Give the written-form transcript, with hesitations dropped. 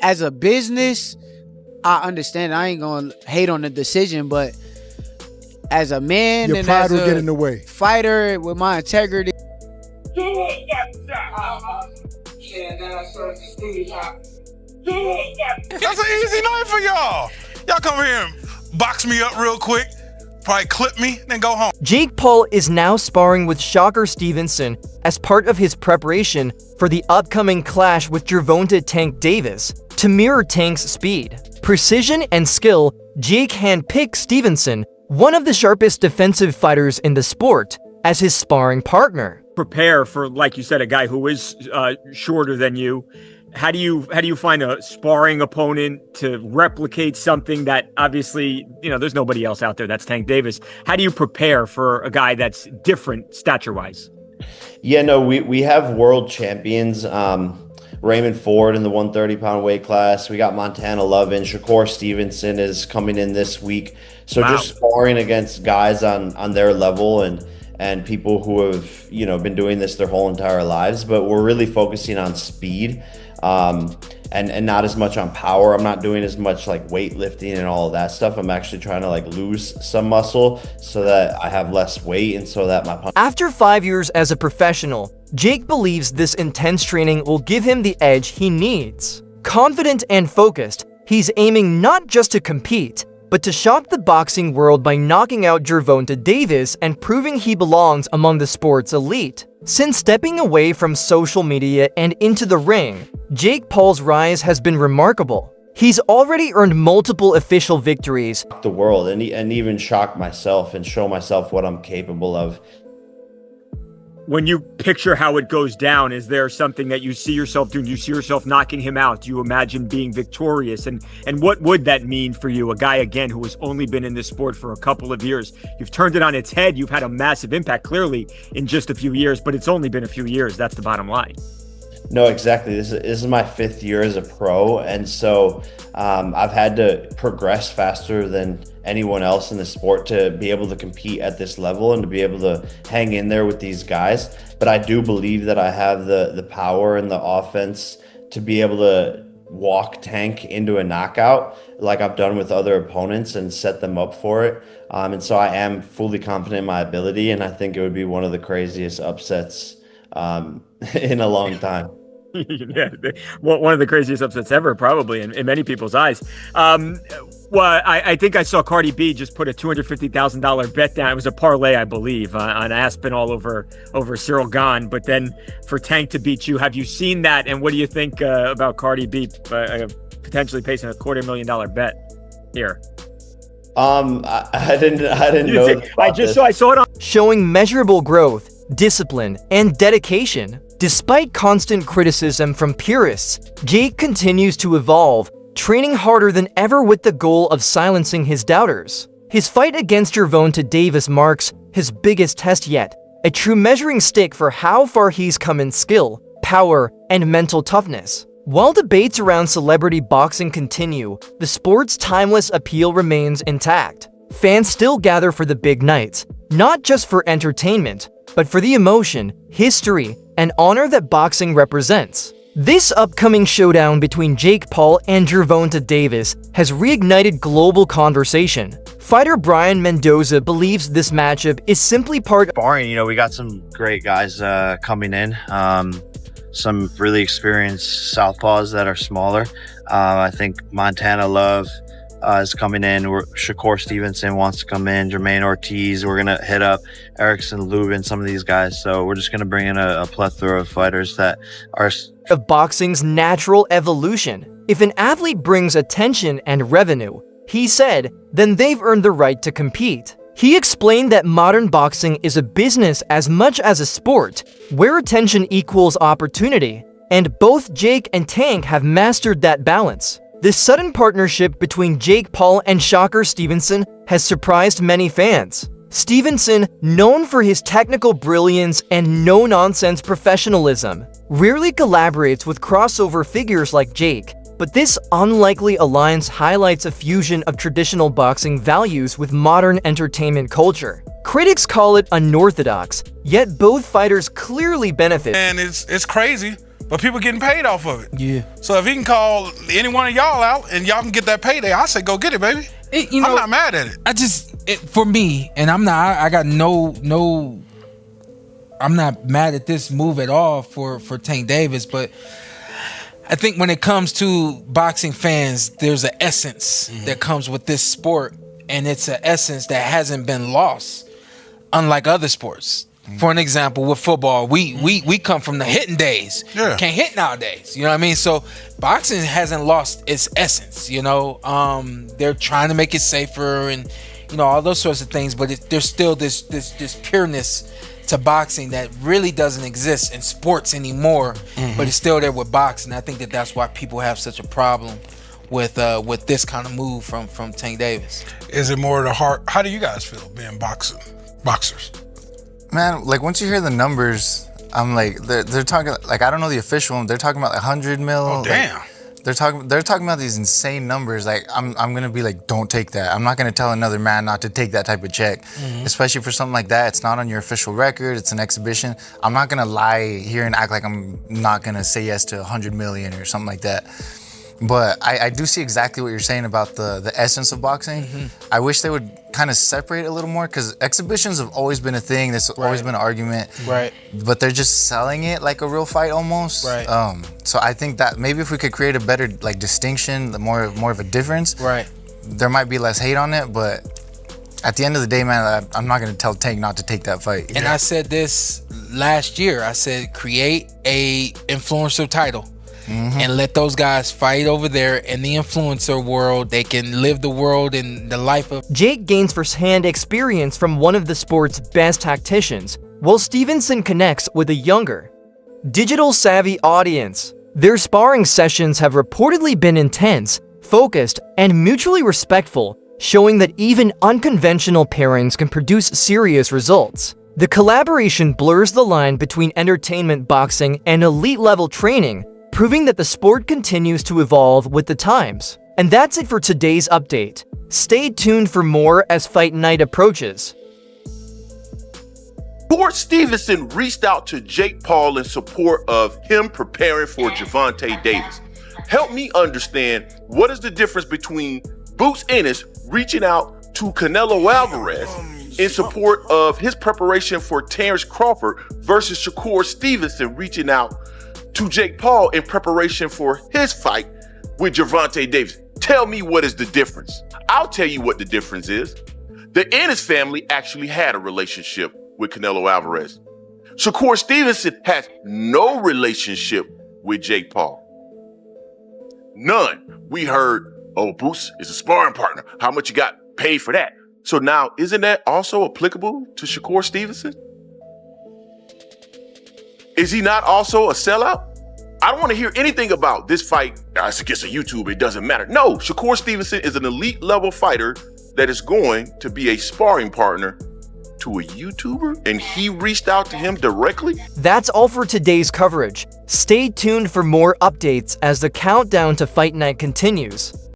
As a business, I understand. I ain't gonna hate on the decision, but as a man Your and pride as will a get in the way. fighter with my integrity. That's an easy night for y'all. Y'all come here and box me up real quick, probably clip me, then go home. Jake Paul is now sparring with Shakur Stevenson as part of his preparation for the upcoming clash with Gervonta Tank Davis. To mirror Tank's speed, precision, and skill, Jake handpicked Stevenson, one of the sharpest defensive fighters in the sport, as his sparring partner. Prepare for, like you said, a guy who is shorter than you. How do you find a sparring opponent to replicate something that obviously, there's nobody else out there that's Tank Davis? How do you prepare for a guy that's different stature-wise? Yeah, no, we have world champions. Raymond Ford in the 130-pound weight class. We got Montana Lovin. Shakur Stevenson is coming in this week. So Wow. Just sparring against guys on their level and people who have, been doing this their whole entire lives. But we're really focusing on speed and not as much on power. I'm not doing as much like weightlifting and all of that stuff. I'm actually trying to lose some muscle so that I have less weight and so that my punch. After 5 years as a professional, Jake believes this intense training will give him the edge he needs. Confident and focused, he's aiming not just to compete, but to shock the boxing world by knocking out Gervonta Davis and proving he belongs among the sport's elite. Since stepping away from social media and into the ring, Jake Paul's rise has been remarkable. He's already earned multiple official victories. The world and even shock myself and show myself what I'm capable of. When you picture how it goes down, is there something that you see yourself doing? Do you see yourself knocking him out? Do you imagine being victorious? And what would that mean for you? A guy, again, who has only been in this sport for a couple of years. You've turned it on its head. You've had a massive impact, clearly, in just a few years, but it's only been a few years. That's the bottom line. No, exactly. This is my 5th year as a pro. And so I've had to progress faster than anyone else in the sport to be able to compete at this level and to be able to hang in there with these guys. But I do believe that I have the power and the offense to be able to walk Tank into a knockout like I've done with other opponents and set them up for it. And so I am fully confident in my ability. And I think it would be one of the craziest upsets in a long time. Yeah, one of the craziest upsets ever, probably in many people's eyes. Well, I think I saw Cardi B just put a $250,000 bet down. It was a parlay, I believe, on Aspen all over Cyril Gahn. But then for Tank to beat you, have you seen that? And what do you think about Cardi B potentially placing a $250,000 bet here? I didn't know. I saw it on. Showing measurable growth, discipline, and dedication. Despite constant criticism from purists, Jake continues to evolve, training harder than ever with the goal of silencing his doubters. His fight against Gervonta Davis marks his biggest test yet, a true measuring stick for how far he's come in skill, power, and mental toughness. While debates around celebrity boxing continue, the sport's timeless appeal remains intact. Fans still gather for the big nights, not just for entertainment, but for the emotion, history, and honor that boxing represents. This upcoming showdown between Jake Paul and Gervonta Davis has reignited global conversation. Fighter Brian Mendoza believes this matchup is simply part of Sparring, we got some great guys coming in. Some really experienced southpaws that are smaller. I think Montana Love is coming in. Shakur Stevenson wants to come in. Jermaine Ortiz. We're going to hit up Erickson Lubin, some of these guys. So we're just going to bring in a plethora of fighters that are of boxing's natural evolution. If an athlete brings attention and revenue, he said, then they've earned the right to compete. He explained that modern boxing is a business as much as a sport, where attention equals opportunity, and both Jake and Tank have mastered that balance. This sudden partnership between Jake Paul and Shakur Stevenson has surprised many fans. Stevenson, known for his technical brilliance and no-nonsense professionalism, rarely collaborates with crossover figures like Jake, but this unlikely alliance highlights a fusion of traditional boxing values with modern entertainment culture. Critics call it unorthodox, yet both fighters clearly benefit. And it's crazy but people getting paid off of it. Yeah. So if he can call any one of y'all out and y'all can get that payday, I say go get it, baby. You know, I'm not mad at it. For me, and I'm not. I got no. I'm not mad at this move at all for Tank Davis, but I think when it comes to boxing fans, there's an essence that comes with this sport, and it's an essence that hasn't been lost, unlike other sports. For an example, with football, we come from the hitting days. Yeah. Can't hit nowadays. You know what I mean? So boxing hasn't lost its essence. You know, they're trying to make it safer and all those sorts of things, but there's still this pureness to boxing that really doesn't exist in sports anymore. But it's still there with boxing. I think that's why people have such a problem with this kind of move from Tank Davis. Is it more the heart? How do you guys feel being boxers? Man, like once you hear the numbers, I'm like, they're talking like, I don't know the official one. They're talking about like 100 mil. Oh damn! Like, they're talking about these insane numbers. Like I'm gonna be like, don't take that. I'm not gonna tell another man not to take that type of check, especially for something like that. It's not on your official record. It's an exhibition. I'm not gonna lie here and act like I'm not gonna say yes to 100 million or something like that. But I do see exactly what you're saying about the essence of boxing. I wish they would kind of separate it a little more, because exhibitions have always been a thing. There's always been an argument. Right. But they're just selling it like a real fight almost. Right. So I think that maybe if we could create a better like distinction, more of a difference, Right. there might be less hate on it. But at the end of the day, man, I'm not going to tell Tank not to take that fight. And I said this last year. I said create a influencer title. And let those guys fight over there in the influencer world. They can live the world and the life of. Jake gains firsthand experience from one of the sport's best tacticians, while Stevenson connects with a younger, digital-savvy audience. Their sparring sessions have reportedly been intense, focused, and mutually respectful, showing that even unconventional pairings can produce serious results. The collaboration blurs the line between entertainment boxing and elite-level training, proving that the sport continues to evolve with the times. And that's it for today's update. Stay tuned for more as fight night approaches. Shakur Stevenson reached out to Jake Paul in support of him preparing for Gervonta Davis. Help me understand, what is the difference between Boots Ennis reaching out to Canelo Alvarez in support of his preparation for Terrence Crawford versus Shakur Stevenson reaching out to Jake Paul in preparation for his fight with Gervonta Davis? Tell me, what is the difference? I'll tell you what the difference is. The Ennis family actually had a relationship with Canelo Alvarez. Shakur Stevenson has no relationship with Jake Paul. None. We heard, oh, Boots is a sparring partner. How much you got paid for that? So now, isn't that also applicable to Shakur Stevenson? Is he not also a sellout? I don't want to hear anything about this fight. It's against a YouTuber, it doesn't matter. No, Shakur Stevenson is an elite level fighter that is going to be a sparring partner to a YouTuber, and he reached out to him directly? That's all for today's coverage. Stay tuned for more updates as the countdown to Fight Night continues.